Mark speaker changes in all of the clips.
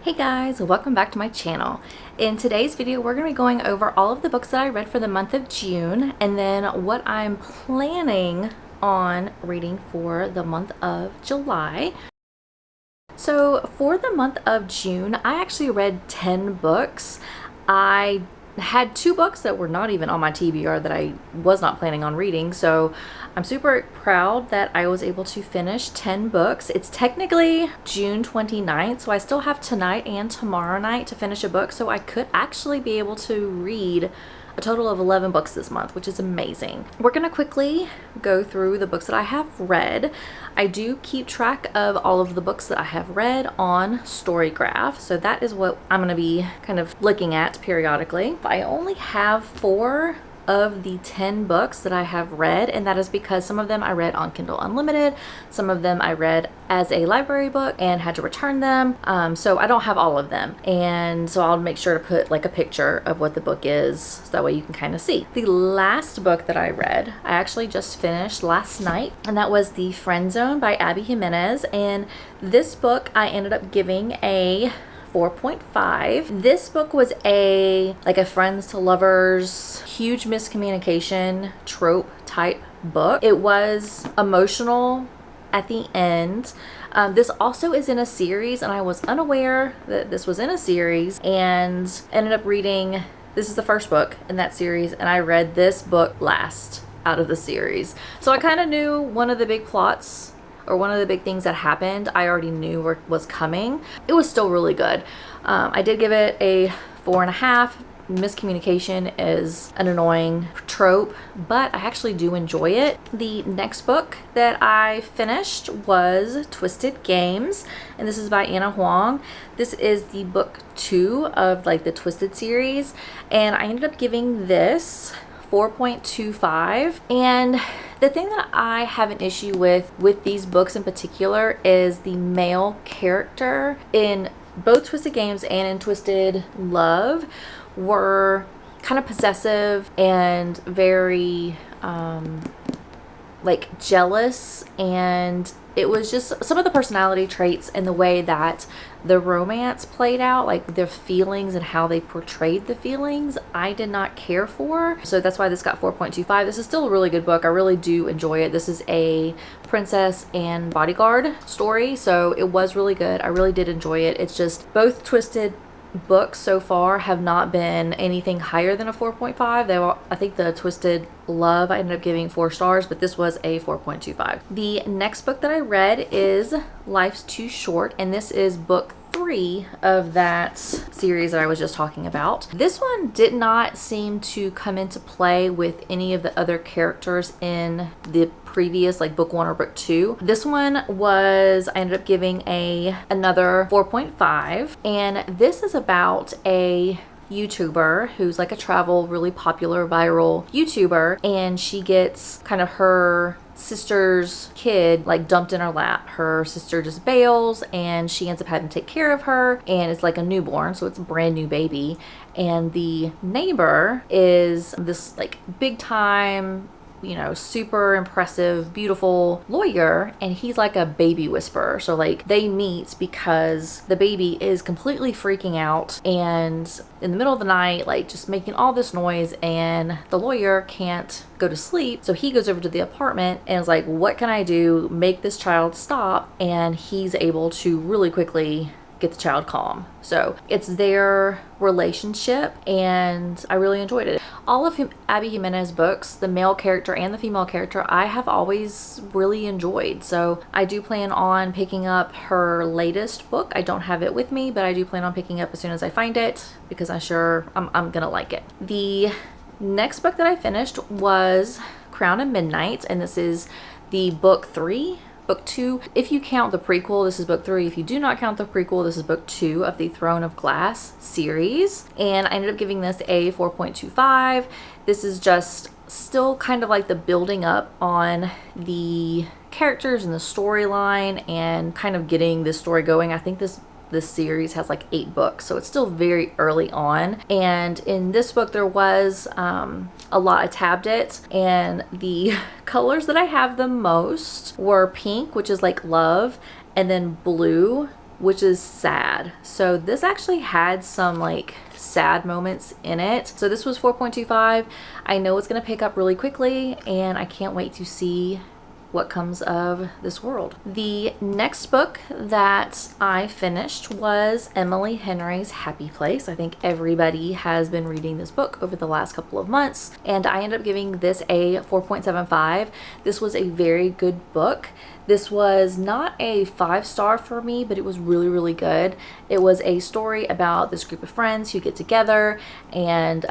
Speaker 1: Hey guys, welcome back to my channel. In today's video, we're going to be going over all of the books that I read for the month of June and then what I'm planning on reading for the month of July. So for the month of June, I actually read 10 books. I had 2 books that were not even on my TBR that I was not planning on reading, so I'm super proud that I was able to finish 10 books. It's technically June 29th, so I still have tonight and tomorrow night to finish a book, so I could actually be able to read a total of 11 books this month, which is amazing. We're gonna quickly go through the books that I have read. I do keep track of all of the books that I have read on Storygraph, so that is what I'm gonna be kind of looking at periodically. I only have 4 of the 10 books that I have read, and that is because some of them I read on Kindle Unlimited, some of them I read as a library book and had to return them, so I don't have all of them, and so I'll make sure to put like a picture of what the book is so that way you can kind of see. The last book that I read I actually just finished last night, and that was The Friend Zone by Abby Jimenez, and this book I ended up giving a 4.5. This book was a friends to lovers, huge miscommunication trope type book. It was emotional at the end. This also is in a series, and I was unaware that this was in a series and ended up reading, this is the first book in that series, and I read this book last out of the series. So I kind of knew one of the big plots, or one of the big things that happened, I already knew was coming. It was still really good. I did give it a 4.5. Miscommunication is an annoying trope, but I actually do enjoy it. The next book that I finished was Twisted Games, and this is by Anna Huang. This is the book 2 of the Twisted series, and I ended up giving this 4.25. And the thing that I have an issue with these books in particular is the male character in both Twisted Games and in Twisted Love were kind of possessive and very jealous, and it was just some of the personality traits and the way that the romance played out, like their feelings and how they portrayed the feelings, I did not care for. So that's why this got 4.25. This is still a really good book. I really do enjoy it. This is a princess and bodyguard story, so it was really good. I really did enjoy it. It's just both Twisted books so far have not been anything higher than a 4.5. I think the Twisted Love I ended up giving 4 stars, but this was a 4.25. The next book that I read is Life's Too Short, and this is book 3 of that series that I was just talking about. This one did not seem to come into play with any of the other characters in the previous book 1 or book 2. This one was, I ended up giving another 4.5, and this is about a YouTuber who's a travel, really popular, viral YouTuber, and she gets kind of her sister's kid dumped in her lap. Her sister just bails, and she ends up having to take care of her, and it's a newborn, so it's a brand new baby. And the neighbor is this big time, super impressive, beautiful lawyer, and he's a baby whisperer. So they meet because the baby is completely freaking out and in the middle of the night just making all this noise, and the lawyer can't go to sleep, so he goes over to the apartment and is what can I do, make this child stop? And he's able to really quickly get the child calm. So it's their relationship, and I really enjoyed it. All of Abby Jimenez books, the male character and the female character, I have always really enjoyed. So I do plan on picking up her latest book. I don't have it with me, but I do plan on picking up as soon as I find it, because I'm gonna like it. The next book that I finished was Crown of Midnight, and this is the book 3. Book 2, if you count the prequel, this is book 3. If you do not count the prequel, this is book 2 of the Throne of Glass series. And I ended up giving this a 4.25. This is just still kind of the building up on the characters and the storyline and kind of getting this story going. I think this series has 8 books, so it's still very early on. And in this book there was a lot of tab it, and the colors that I have the most were pink, which is love, and then blue, which is sad. So this actually had some like sad moments in it. So this was 4.25. I know it's going to pick up really quickly, and I can't wait to see what comes of this world. The next book that I finished was Emily Henry's Happy Place. I think everybody has been reading this book over the last couple of months, and I ended up giving this a 4.75. This was a very good book. This was not a 5-star for me, but it was really, really good. It was a story about this group of friends who get together, and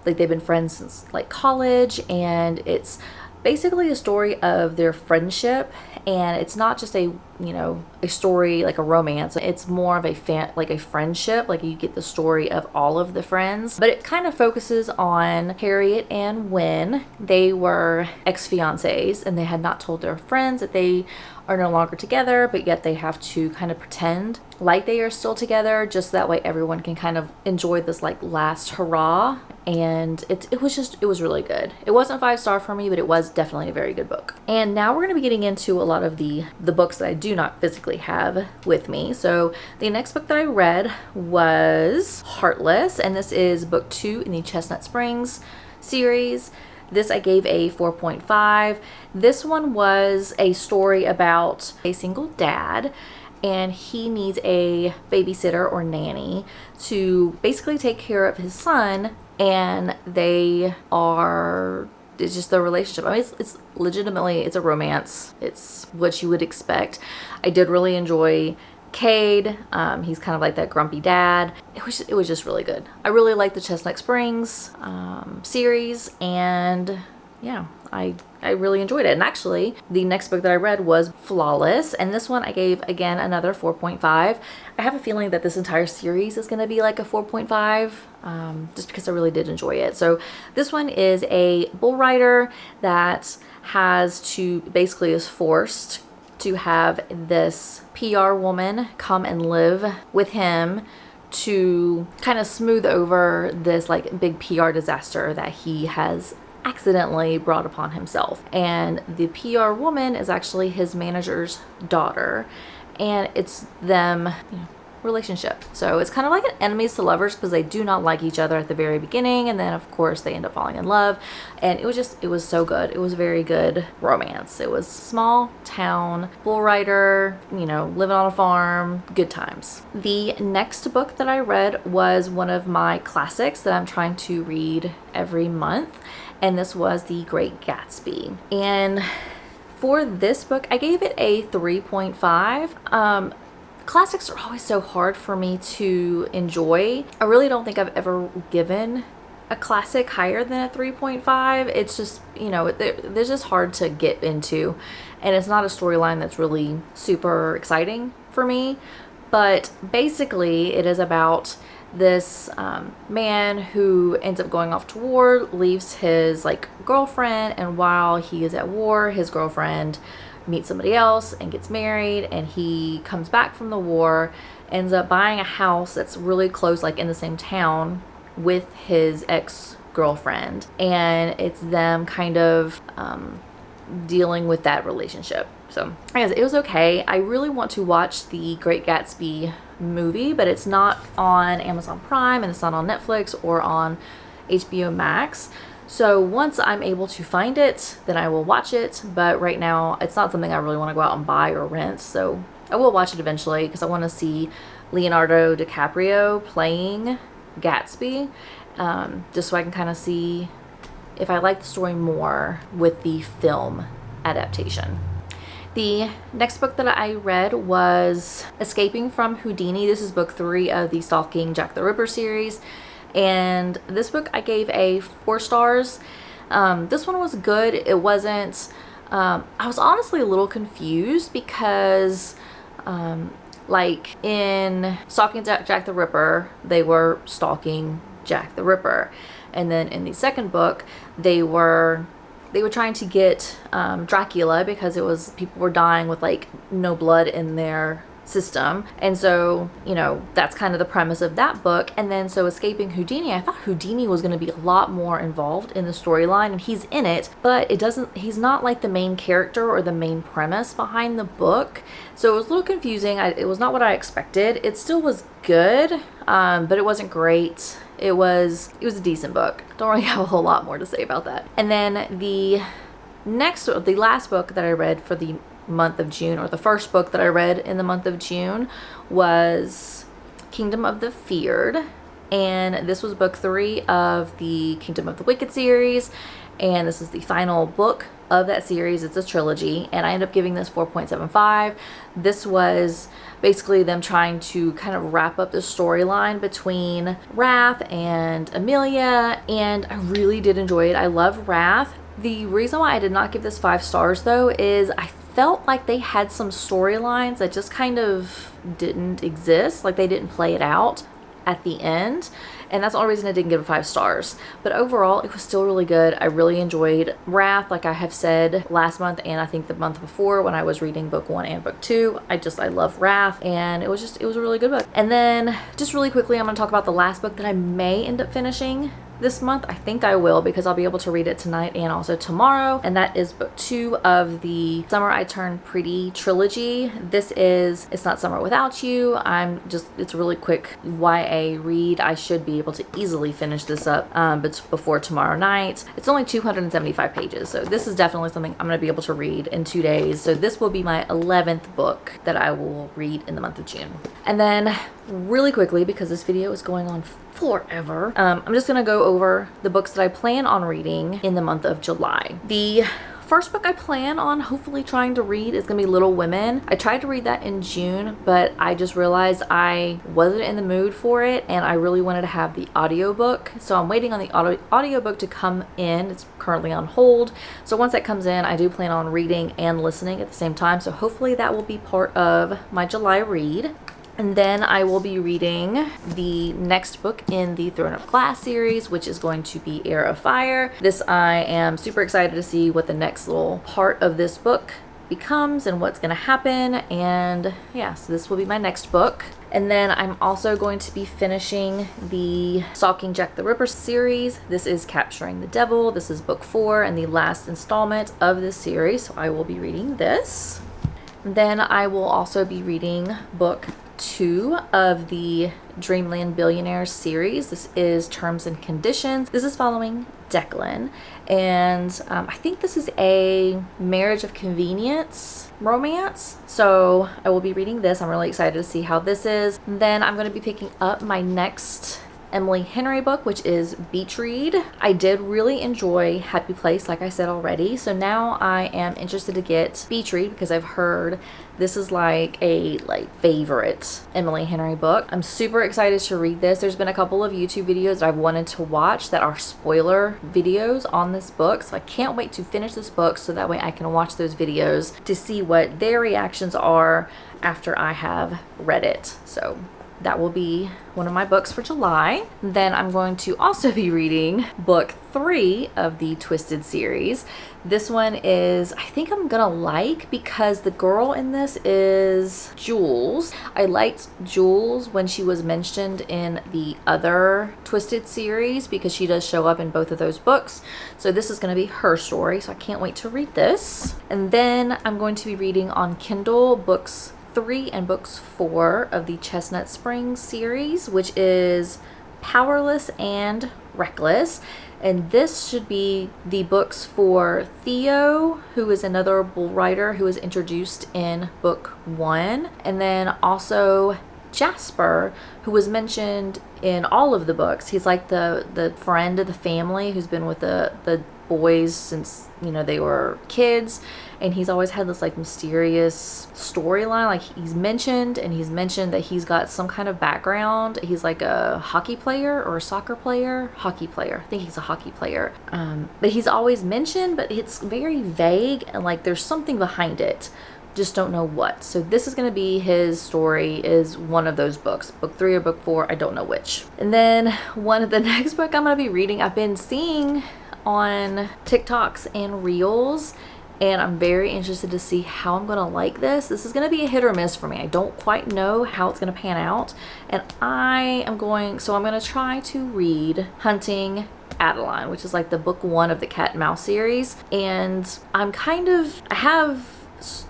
Speaker 1: like they've been friends since like college, and it's basically a story of their friendship. And it's not just a, you know, a story like a romance. It's more of a friendship. Like you get the story of all of the friends, but it kind of focuses on Harriet and Wynne. They were ex-fiancés, and they had not told their friends that they are no longer together, but yet they have to kind of pretend like they are still together, just that way everyone can kind of enjoy this like last hurrah. And it was really good. It wasn't 5-star for me, but it was definitely a very good book. And now we're going to be getting into a lot of the books that I do not physically have with me. So the next book that I read was Heartless, and this is book 2 in the Chestnut Springs series. This I gave a 4.5. This one was a story about a single dad, and he needs a babysitter or nanny to basically take care of his son. And it's just their relationship. I mean, it's legitimately, it's a romance. It's what you would expect. I did really enjoy Cade. He's kind of like that grumpy dad. It was just really good. I really like the Chestnut Springs series, and yeah, I really enjoyed it. And actually, the next book that I read was Flawless, and this one I gave, again, another 4.5. I have a feeling that this entire series is going to be like a 4.5, just because I really did enjoy it. So this one is a bull rider that basically is forced to have this PR woman come and live with him to kind of smooth over this like big PR disaster that he has accidentally brought upon himself. And the PR woman is actually his manager's daughter, and it's them, you know, relationship. So it's kind of like an enemies to lovers, because they do not like each other at the very beginning, and then of course they end up falling in love. And it was so good. It was a very good romance. It was small town bull rider, you know, living on a farm, good times. The next book that I read was one of my classics that I'm trying to read every month, and this was The Great Gatsby. And for this book, I gave it a 3.5. Classics are always so hard for me to enjoy. I really don't think I've ever given a classic higher than a 3.5. It's just, you know, they're just hard to get into, and it's not a storyline that's really super exciting for me. But basically, it is about this man who ends up going off to war, leaves his like girlfriend, and while he is at war, his girlfriend meets somebody else and gets married, and he comes back from the war, ends up buying a house that's really close, like in the same town, with his ex-girlfriend, and it's them kind of dealing with that relationship. So I guess it was okay. I really want to watch the Great Gatsby movie, but it's not on Amazon Prime, and it's not on Netflix or on HBO Max. So once I'm able to find it, then I will watch it. But right now, it's not something I really want to go out and buy or rent. So I will watch it eventually, because I want to see Leonardo DiCaprio playing Gatsby, just so I can kind of see if I like the story more with the film adaptation. The next book that I read was Escaping from Houdini. This is book 3 of the Stalking Jack the Ripper series. And this book I gave a 4 stars. This one was good. It wasn't, I was honestly a little confused, because like in Stalking Jack the Ripper, they were stalking Jack the Ripper. And then in the second book, they were trying to get Dracula, because people were dying with like no blood in their system. And so, you know, that's kind of the premise of that book. And then so Escaping Houdini, I thought Houdini was going to be a lot more involved in the storyline, and he's in it, but he's not like the main character or the main premise behind the book. So it was a little confusing. It was not what I expected. It still was good, but it wasn't great. It was a decent book. Don't really have a whole lot more to say about that. And then the last book that I read for the month of June, or the first book that I read in the month of June, was Kingdom of the Feared, and this was book 3 of the Kingdom of the Wicked series, and this is the final book of that series. It's a trilogy, and I ended up giving this 4.75. This was basically them trying to kind of wrap up the storyline between Wrath and Amelia, and I really did enjoy it. I love Wrath. The reason why I did not give this 5 stars though is I felt like they had some storylines that just kind of didn't exist, like they didn't play it out at the end, and that's the only reason I didn't give it 5 stars. But overall, it was still really good. I really enjoyed Wrath, like I have said last month, and I think the month before when I was reading book 1 and book 2. I love Wrath, and it was a really good book. And then just really quickly, I'm going to talk about the last book that I may end up finishing this month. I think I will, because I'll be able to read it tonight and also tomorrow, and that is book 2 of the Summer I Turned Pretty trilogy. It's Not Summer Without You. It's a really quick YA read. I should be able to easily finish this up but before tomorrow night. It's only 275 pages, so this is definitely something I'm going to be able to read in 2 days. So this will be my 11th book that I will read in the month of June. And then really quickly, because this video is going on forever, I'm just gonna go over the books that I plan on reading in the month of July. The first book I plan on hopefully trying to read is gonna be Little Women. I tried to read that in June, but I just realized I wasn't in the mood for it, and I really wanted to have the audiobook. So I'm waiting on the audiobook to come in. It's currently on hold. So once that comes in, I do plan on reading and listening at the same time. So hopefully that will be part of my July read. And then I will be reading the next book in the Throne of Glass series, which is going to be Heir of Fire. This, I am super excited to see what the next little part of this book becomes and what's going to happen. And yeah, so this will be my next book. And then I'm also going to be finishing the Stalking Jack the Ripper series. This is Capturing the Devil. This is book 4 and the last installment of this series. So I will be reading this. Then I will also be reading book 2 of the Dreamland Billionaires series. This is Terms and Conditions. This is following Declan, and I think this is a marriage of convenience romance. So I will be reading this. I'm really excited to see how this is. And then I'm going to be picking up my next Emily Henry book, which is Beach Read. I did really enjoy Happy Place, like I said already. So now I am interested to get Beach Read, because I've heard this is like a favorite Emily Henry book. I'm super excited to read this. There's been a couple of YouTube videos that I've wanted to watch that are spoiler videos on this book. So I can't wait to finish this book so that way I can watch those videos to see what their reactions are after I have read it. So that will be one of my books for July. Then I'm going to also be reading book 3 of the Twisted series. This one is, I think I'm gonna like, because the girl in this is Jules. I liked Jules when she was mentioned in the other Twisted series, because she does show up in both of those books. So this is gonna be her story, so I can't wait to read this. And then I'm going to be reading on Kindle books 3 and books 4 of the Chestnut Springs series, which is Powerless and Reckless. And this should be the books for Theo, who is another bull rider who is introduced in book 1. And then also Jasper, who was mentioned in all of the books. He's like the friend of the family who's been with the boys since, you know, they were kids, and he's always had this like mysterious storyline. Like he's mentioned that he's got some kind of background. He's like a hockey player or a soccer player. Hockey player. I think he's a hockey player. But he's always mentioned, but it's very vague, and like there's something behind it. Just don't know what. So this is going to be his story, is one of those books, book 3 or book 4, I don't know which. And then one of the next book I'm going to be reading, I've been seeing on TikToks and Reels, and I'm very interested to see how I'm gonna like this. This is gonna be a hit or miss for me. I don't quite know how it's gonna pan out, and I'm gonna try to read Hunting Adeline, which is like the book 1 of the Cat and Mouse series, and I have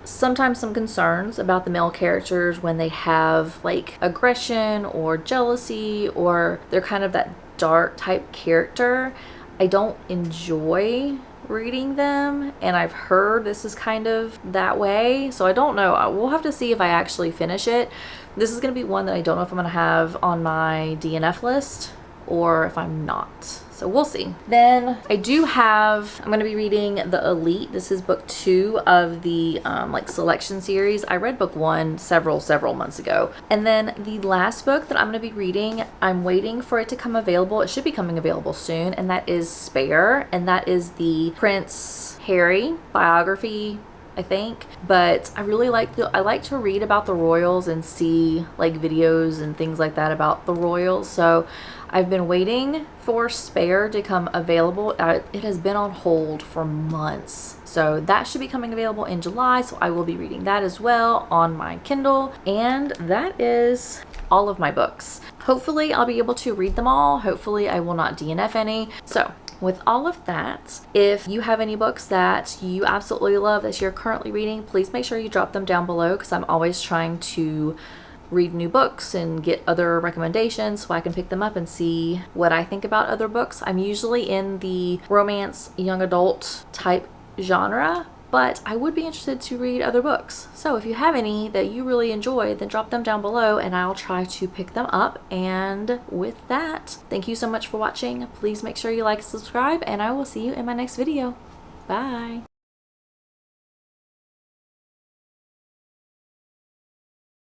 Speaker 1: sometimes some concerns about the male characters when they have like aggression or jealousy, or they're kind of that dark type character. I don't enjoy reading them, and I've heard this is kind of that way, so I don't know. We'll have to see if I actually finish it. This is going to be one that I don't know if I'm going to have on my DNF list or if I'm not. So we'll see. Then I'm going to be reading The Elite. This is book 2 of the like selection series. I read book 1 several months ago. And then the last book that I'm going to be reading, I'm waiting for it to come available. It should be coming available soon, and that is Spare, and that is the Prince Harry biography, I think. But I really like to read about the royals and see like videos and things like that about the royals. So I've been waiting for Spare to come available. It has been on hold for months. So that should be coming available in July. So I will be reading that as well on my Kindle. And that is all of my books. Hopefully I'll be able to read them all. Hopefully I will not DNF any. So with all of that, if you have any books that you absolutely love that you're currently reading, please make sure you drop them down below, because I'm always trying to read new books and get other recommendations so I can pick them up and see what I think about other books. I'm usually in the romance, young adult type genre, but I would be interested to read other books. So if you have any that you really enjoy, then drop them down below and I'll try to pick them up. And with that, thank you so much for watching. Please make sure you like and subscribe, and I will see you in my next video. Bye.